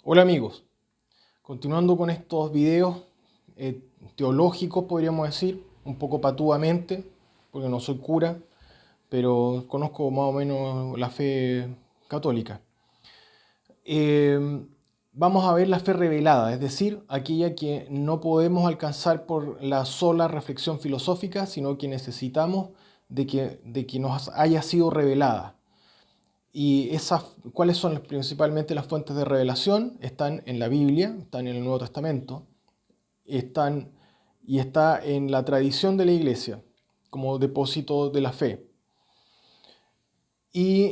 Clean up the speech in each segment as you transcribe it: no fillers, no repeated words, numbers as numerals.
Hola amigos, continuando con estos videos teológicos, podríamos decir, un poco patuamente, porque no soy cura, pero conozco más o menos la fe católica. Eh, Vamos a ver la fe revelada, es decir, aquella que no podemos alcanzar por la sola reflexión filosófica, sino que necesitamos de que nos haya sido revelada. Y ¿cuáles son principalmente las fuentes de revelación? Están en la Biblia, están en el Nuevo Testamento, están, y está en la tradición de la Iglesia como depósito de la fe. Y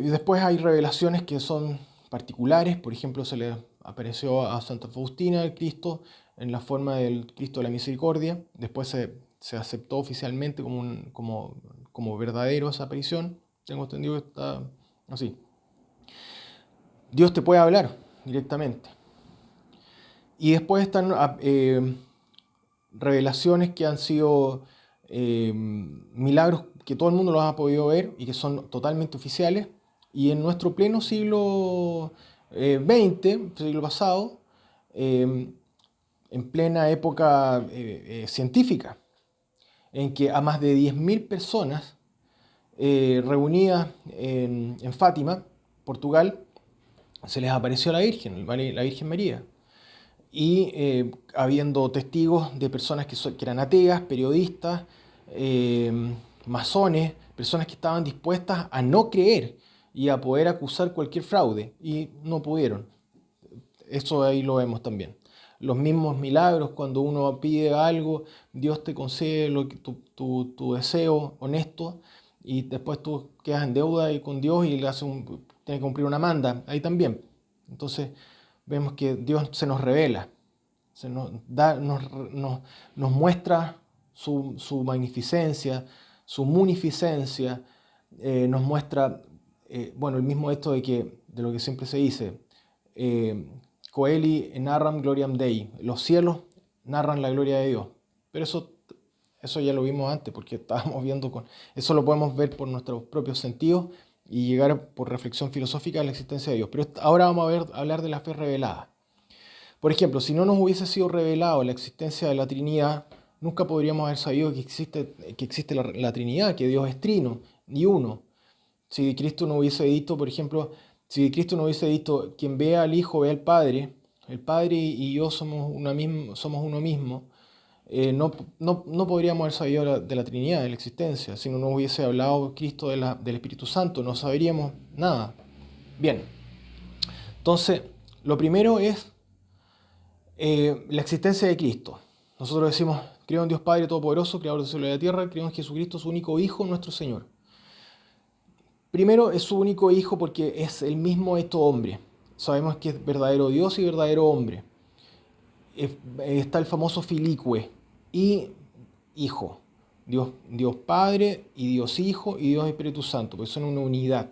después hay revelaciones que son particulares, por ejemplo, se le apareció a Santa Faustina el Cristo en la forma del Cristo de la Misericordia, después se aceptó oficialmente como verdadero esa aparición, tengo entendido que está así. Dios te puede hablar directamente. Y después están revelaciones que han sido milagros que todo el mundo los ha podido ver y que son totalmente oficiales. Y en nuestro pleno siglo XX, siglo pasado, eh, en plena época científica, en que a más de 10.000 personas reunidas en Fátima, Portugal, se les apareció la Virgen, ¿vale? La Virgen María. Y habiendo testigos de personas que eran ateas, periodistas, eh, masones, personas que estaban dispuestas a no creer y a poder acusar cualquier fraude, y no pudieron. Eso ahí lo vemos también. Los mismos milagros, cuando uno pide algo, Dios te concede tu deseo honesto, y después tú quedas en deuda y con Dios y tienes que cumplir una manda, ahí también. Entonces vemos que Dios se nos revela, se nos, da, nos muestra su magnificencia, su munificencia, nos muestra, bueno, el mismo esto de lo que siempre se dice, eh, Coeli narram gloriam Dei, los cielos narran la gloria de Dios. Pero eso ya lo vimos antes, porque estábamos viendo eso lo podemos ver por nuestros propios sentidos y llegar por reflexión filosófica a la existencia de Dios. Pero ahora vamos a hablar de la fe revelada. Por ejemplo, si no nos hubiese sido revelado la existencia de la Trinidad, nunca podríamos haber sabido que existe la Trinidad, que Dios es trino, ni uno. Si Cristo no hubiese dicho, por ejemplo, si Cristo no hubiese dicho, quien ve al Hijo ve al Padre, el Padre y yo somos uno mismo, no podríamos haber sabido de la Trinidad, de la existencia. Si no nos hubiese hablado Cristo del Espíritu Santo, no sabríamos nada. Bien, entonces, lo primero es la existencia de Cristo. Nosotros decimos, creo en Dios Padre Todopoderoso, Creador del cielo y de la tierra, creo en Jesucristo, su único Hijo, nuestro Señor. Primero, es su único Hijo porque es el mismo hecho hombre. Sabemos que es verdadero Dios y verdadero hombre. Está el famoso Filicue y Hijo. Dios Padre y Dios Hijo y Dios Espíritu Santo, porque son una unidad.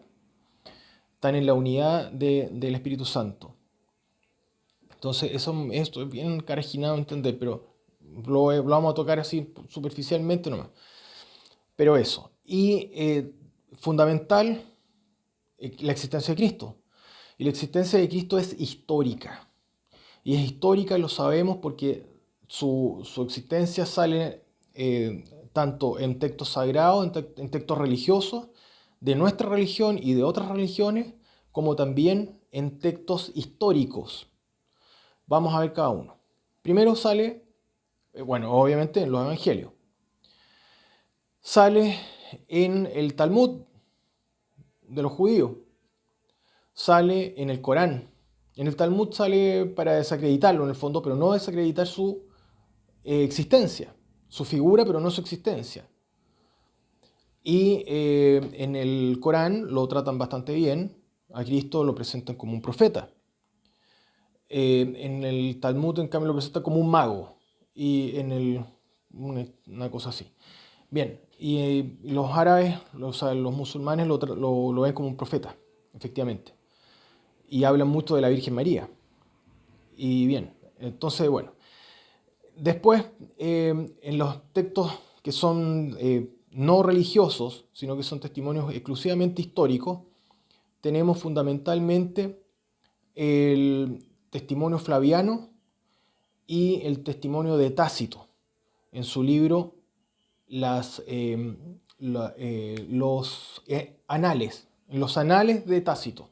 Están en la unidad del Espíritu Santo. Entonces, esto es bien carajinado entender, pero lo vamos a tocar así superficialmente nomás. Pero eso. Y fundamental, la existencia de Cristo. Y la existencia de Cristo es histórica. Y es histórica, lo sabemos, porque su existencia sale tanto en textos sagrados, en textos religiosos, de nuestra religión y de otras religiones, como también en textos históricos. Vamos a ver cada uno. Primero sale, bueno, obviamente en los evangelios. Sale en el Talmud de los judíos. Sale en el Corán. En el Talmud sale para desacreditarlo en el fondo, pero no desacreditar su existencia. Su figura, pero no su existencia. Y en el Corán lo tratan bastante bien. A Cristo lo presentan como un profeta. En el Talmud, en cambio, lo presenta como un mago. Y una cosa así. Bien, y los árabes, o sea, los musulmanes lo ven como un profeta, efectivamente. Y hablan mucho de la Virgen María. Y bien, entonces, bueno. Después, en los textos que son no religiosos, sino que son testimonios exclusivamente históricos, tenemos fundamentalmente el testimonio flaviano y el testimonio de Tácito en su libro Anales, en los Anales de Tácito,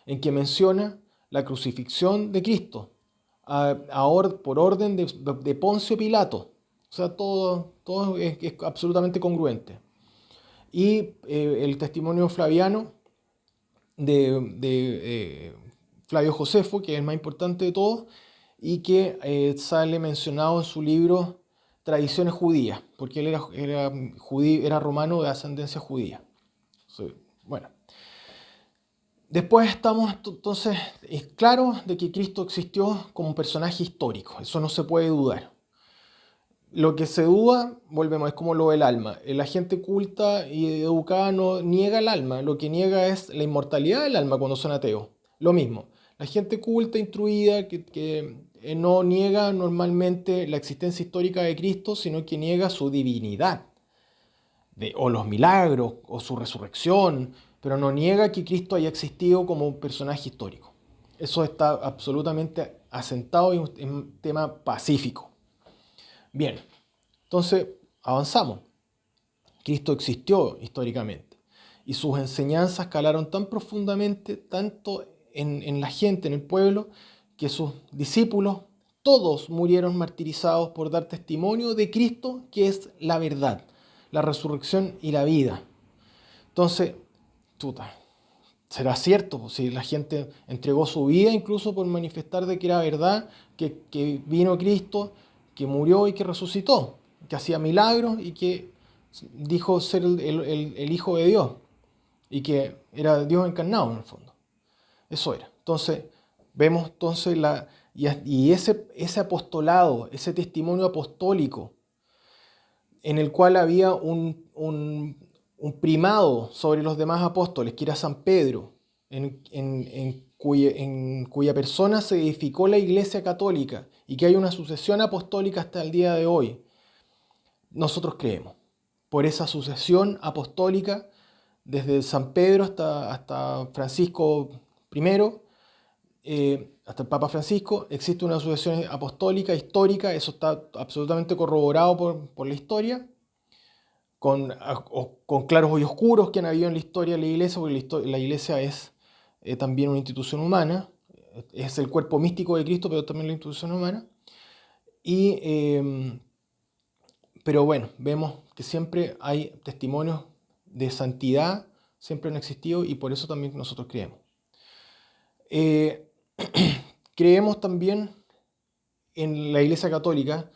en que menciona la crucifixión de Cristo por orden de Poncio Pilato. O sea, todo es absolutamente congruente. Y el testimonio flaviano de Flavio Josefo, que es el más importante de todos, y que sale mencionado en su libro Tradiciones Judías, porque él era romano de ascendencia judía. Sí, bueno. Después estamos, entonces, es claro de que Cristo existió como un personaje histórico, eso no se puede dudar. Lo que se duda, volvemos, es como lo del alma. La gente culta y educada no niega el alma, lo que niega es la inmortalidad del alma cuando son ateos. Lo mismo, la gente culta, instruida, que no niega normalmente la existencia histórica de Cristo, sino que niega su divinidad, o los milagros, o su resurrección, pero no niega que Cristo haya existido como un personaje histórico. Eso está absolutamente asentado y es un tema pacífico. Bien, entonces avanzamos. Cristo existió históricamente y sus enseñanzas calaron tan profundamente, tanto en la gente, en el pueblo, que sus discípulos todos murieron martirizados por dar testimonio de Cristo, que es la verdad, la resurrección y la vida. Entonces, ¿será cierto? Si la gente entregó su vida incluso por manifestar de que era verdad, que vino Cristo, que murió y que resucitó, que hacía milagros y que dijo ser el Hijo de Dios y que era Dios encarnado en el fondo. Eso era. Entonces, vemos entonces ese apostolado, ese testimonio apostólico en el cual había un primado sobre los demás apóstoles, que era San Pedro, en cuya persona se edificó la Iglesia Católica y que hay una sucesión apostólica hasta el día de hoy. Nosotros creemos por esa sucesión apostólica desde San Pedro hasta Francisco I, hasta el Papa Francisco. Existe una sucesión apostólica histórica, eso está absolutamente corroborado por la historia, con claros y oscuros que han habido en la historia de la Iglesia, porque la Iglesia es también una institución humana, es el cuerpo místico de Cristo, pero también la institución humana. Pero bueno, vemos que siempre hay testimonios de santidad, siempre han existido y por eso también nosotros creemos. Creemos también en la Iglesia Católica,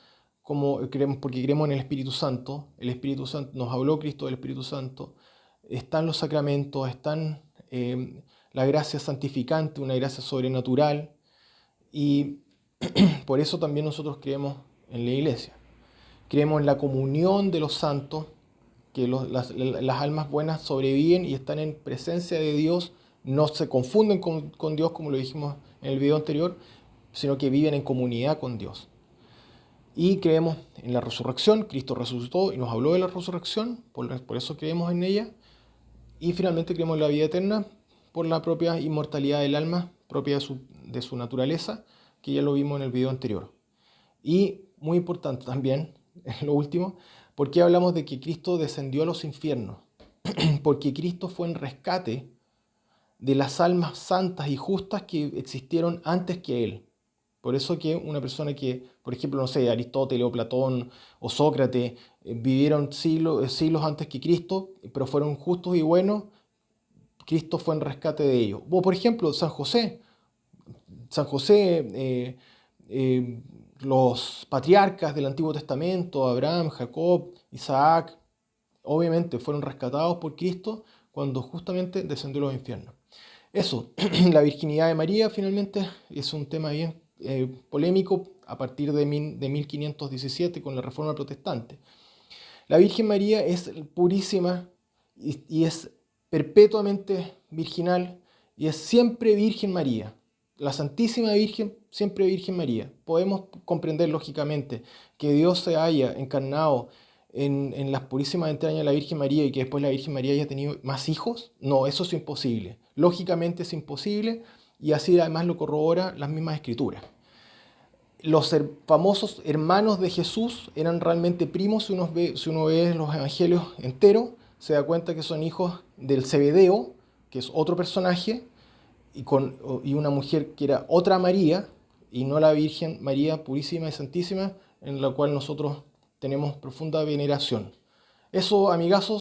porque creemos en el Espíritu Santo. El Espíritu Santo, nos habló Cristo del Espíritu Santo. Están los sacramentos, están la gracia santificante, una gracia sobrenatural. Y por eso también nosotros creemos en la Iglesia. Creemos en la comunión de los santos, que las almas buenas sobreviven y están en presencia de Dios, no se confunden con Dios como lo dijimos en el video anterior, sino que viven en comunidad con Dios. Y creemos en la resurrección, Cristo resucitó y nos habló de la resurrección, por eso creemos en ella. Y finalmente creemos en la vida eterna por la propia inmortalidad del alma, propia de su naturaleza, que ya lo vimos en el video anterior. Y muy importante también, lo último, ¿por qué hablamos de que Cristo descendió a los infiernos? Porque Cristo fue en rescate de las almas santas y justas que existieron antes que Él. Por eso que una persona que, por ejemplo, no sé, Aristóteles o Platón o Sócrates vivieron siglos antes que Cristo, pero fueron justos y buenos, Cristo fue en rescate de ellos. O por ejemplo, San José, los patriarcas del Antiguo Testamento, Abraham, Jacob, Isaac, obviamente fueron rescatados por Cristo cuando justamente descendió a los infiernos. Eso, la virginidad de María finalmente es un tema bien polémico a partir de 1517 con la Reforma Protestante. La Virgen María es purísima y es perpetuamente virginal y es siempre Virgen María. La Santísima Virgen, siempre Virgen María. Podemos comprender lógicamente que Dios se haya encarnado en las purísimas entrañas de la Virgen María y que después la Virgen María haya tenido más hijos. No, eso es imposible. Lógicamente es imposible y así además lo corrobora las mismas escrituras. Los famosos hermanos de Jesús eran realmente primos. Si uno ve los evangelios enteros, se da cuenta que son hijos del Zebedeo, que es otro personaje, y una mujer que era otra María, y no la Virgen María Purísima y Santísima, en la cual nosotros tenemos profunda veneración. Eso, amigazos,